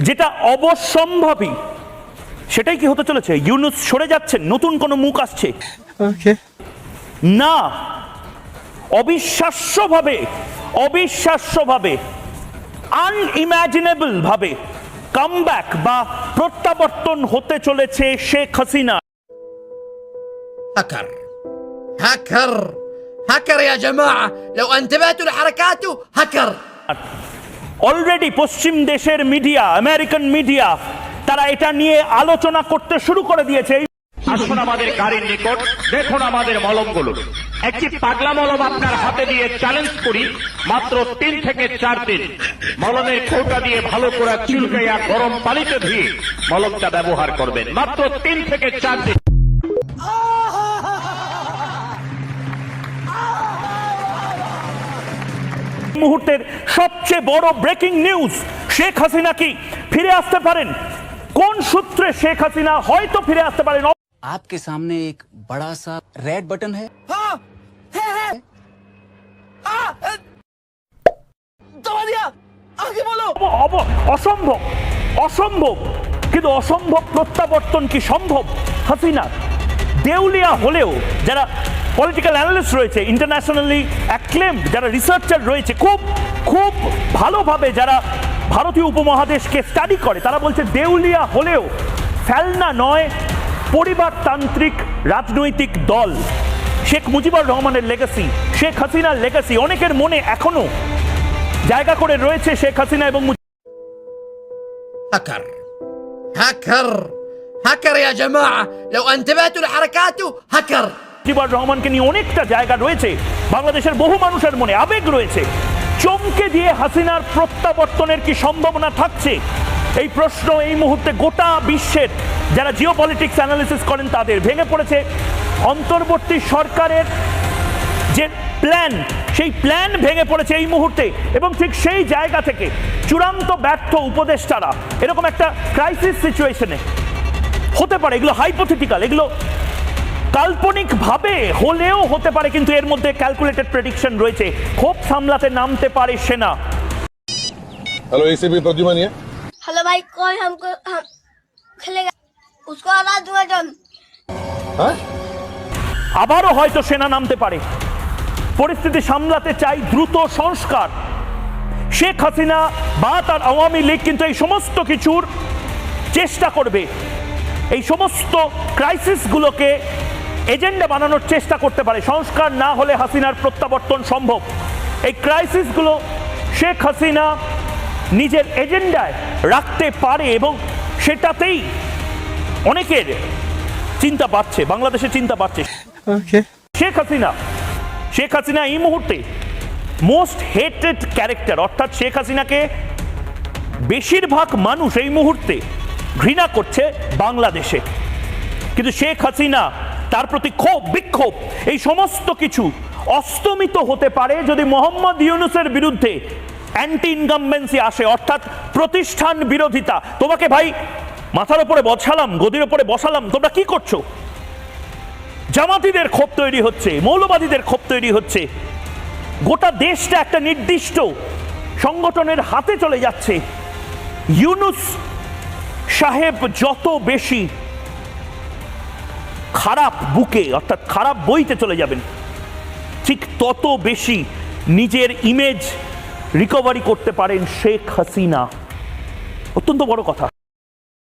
যেটা অবশ্যম্ভাবী সেটাই কি হতে চলেছে? ইউনূস সরে যাচ্ছেন, নতুন কোনো মুখ আসছে না। অবিশ্বাস্যভাবে আনইম্যাজিনেবল ভাবে কামব্যাক বা প্রত্যাবর্তন হতে চলেছে শেখ হাসিনা। هكر هكر هكر يا جماعة، لو انتبهتوا لحركاته هكر। অলরেডি পশ্চিম দেশের মিডিয়া, আমেরিকান মিডিয়া, তারা এটা নিয়ে আলোচনা করতে শুরু করে দিয়েছে। আসুন আমাদের গাড়ির নিকট, দেখুন আমাদের মলমগুলো। একটি পাগলা মলম আপনার হাতে দিয়ে চ্যালেঞ্জ করি, মাত্র 3 থেকে 4 দিন মলমের কৌটা দিয়ে ভালো করে চুলকাইয়া গরম পানিতে ধুয়ে মলমটা ব্যবহার করবেন, মাত্র 3 থেকে 4 দিন। মুহূর্তের সবচেয়ে বড় ব্রেকিং নিউজ, শেখ হাসিনা কি ফিরে আসতে পারেন? কোন সূত্রে শেখ হাসিনা হয়তো ফিরে আসতে পারেন? आपके सामने एक बड़ा सा रेड बटन है। অসম্ভব, কিন্তু অসম্ভব প্রত্যাবর্তন কি সম্ভব হাসিনার? দেউলিয়া হলেও যারা পলিটিক্যাল অ্যানালিস্ট রয়েছে, ইন্টারন্যাশনালি অ্যাক্লেমড যারা রিসার্চার রয়েছে, খুব ভালোভাবে যারা ভারতীয় উপমহাদেশকে স্টাডি করে, তারা বলছে দেউলিয়া হলেও ফেলনা নয়, পরিবারতান্ত্রিক রাজনৈতিক দল শেখ মুজিবুর রহমানের লেগাসি, শেখ হাসিনার লেগাসি অনেকের মনে এখনো জায়গা করে রয়েছে। শেখ হাসিনা এবং هكر هكر هكر يا جماعة، لو انتبهتوا لحركاته هكر। মুজিবুর রহমানকে নিয়ে অনেকটা জায়গা রয়েছে, বাংলাদেশের বহু মানুষের মনে আবেগ রয়েছে। চমকে দিয়ে হাসিনার প্রত্যাবর্তনের কি সম্ভাবনা থাকছে? এই প্রশ্ন এই মুহূর্তে গোটা বিশ্বের যারা জিওপলিটিক্স অ্যানালিসিস করেন তাদের ভেঙে পড়েছে। অন্তর্বর্তী সরকারের যে প্ল্যান, সেই প্ল্যান ভেঙে পড়েছে এই মুহূর্তে, এবং ঠিক সেই জায়গা থেকে চূড়ান্ত ব্যর্থ উপদেষ্টারা এরকম একটা ক্রাইসিস সিচুয়েশনে হতে পারে। এগুলো হাইপোথেটিক্যাল, এগুলো কাল্পনিক ভাবে হলেও হতে পারে, কিন্তু এর মধ্যে ক্যালকুলেটেড প্রেডিকশন রয়েছে। ক্ষোভ সামলাতে নামতে পারে সেনা। हेलो एसीपी प्रद्युमन है। हेलो भाई, कोई हम खेलेगा, उसको हरा दूंगा जब। আবারও হয়তো সেনা নামতে পারে। পরিস্থিতি সামলাতে চাই দ্রুত সংস্কার। শেখ হাসিনা বা তার আওয়ামী লীগ কিন্তু এই সমস্ত কিছুর চেষ্টা করবে, এই সমস্ত ক্রাইসিসগুলোকে এজেন্ডা বানানোর চেষ্টা করতে পারে। সংস্কার না হলে হাসিনার প্রত্যাবর্তন সম্ভব। এই ক্রাইসিসগুলো শেখ হাসিনা নিজের এজেন্ডায় রাখতে পারে, এবং সেটাতেই অনেকের চিন্তা বাড়ছে, বাংলাদেশের চিন্তা বাড়ছে। শেখ হাসিনা এই মুহূর্তে মোস্ট হেটেড ক্যারেক্টার, অর্থাৎ শেখ হাসিনাকে বেশিরভাগ মানুষ এই মুহূর্তে ঘৃণা করছে বাংলাদেশে। কিন্তু শেখ হাসিনা, তার প্রতি ক্ষোভ, বিক্ষোভ, এই সমস্ত কিছু অস্তমিত হতে পারে যদি মোহাম্মদ ইউনূসের বিরুদ্ধে অ্যান্টি ইনকামবেন্সি আসে, অর্থাৎ প্রতিষ্ঠান বিরোধিতা। তোমাকে ভাই মাথার উপরে বসালাম, গদির উপরে বসালাম, তোমরা কি করছো? জামাতিদের ক্ষোভ তৈরি হচ্ছে, মৌলবাদীদের ক্ষোভ তৈরি হচ্ছে। গোটা দেশটা একটা নির্দিষ্ট সংগঠনের হাতে চলে যাচ্ছে। ইউনূস সাহেব যত বেশি খারাপ বুকে, অর্থাৎ খারাপ বইতে চলে যাবেন, ঠিক তত বেশি নিজের ইমেজ রিকভারি করতে পারেন শেখ হাসিনা। অত্যন্ত বড় কথা।